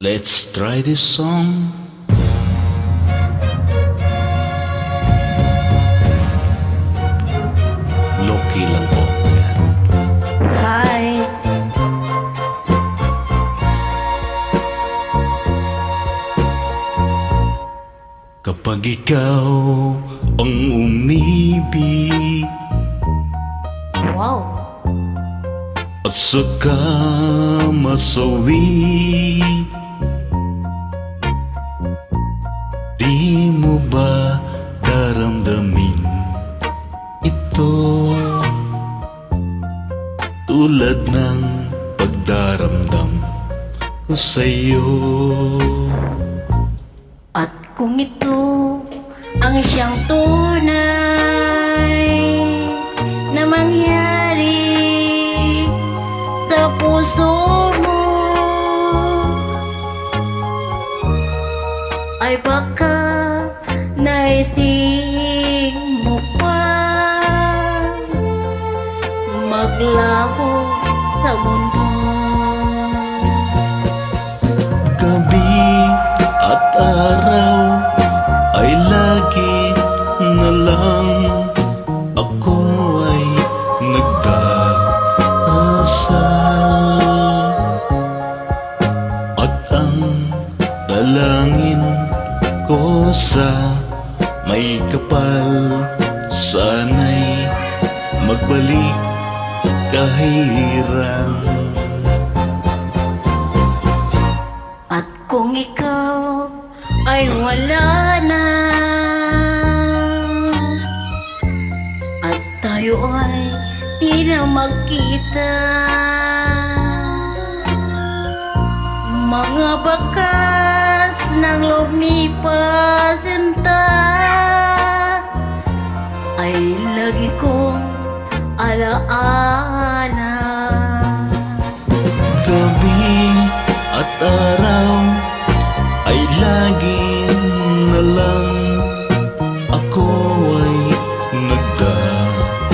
Let's try this song. Loki lang po. Hi. Kapag ikaw ang umibig Wow. at saka masawi, di mo ba daramdamin ito tulad ng pagdaramdam ko sa'yo? At kung ito ang siyang tunay na mangyari sa puso mo, ay baka naising mo pa maglaho sa mundo. Gabi at araw ay lagi na lang ako ay nagdarasa, at ang dalangin ko sa may kapal, sana'y magbalik kahirang. At kung ikaw ay wala na, at tayo ay di na magkita, mga bakas ng lumipas sinta ay lagi kong alaala. Gabi at araw ay lagi na lang ako ay nagdarasa,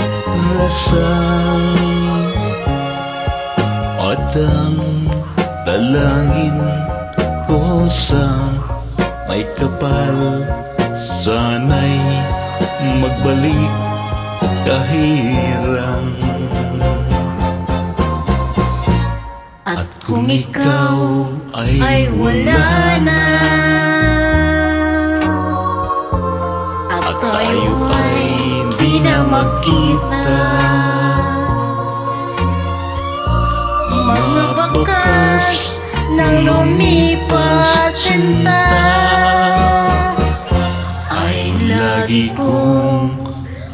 at ang dalangin ko sa may kapal, sana'y magbalik kahirang. At kung ikaw ay wala na, at tayo ay di na magkita, mga bakas ng lumipas sinta ay lagi kong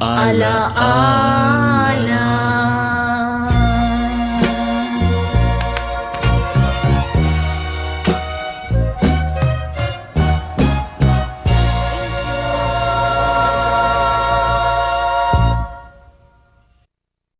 alaala.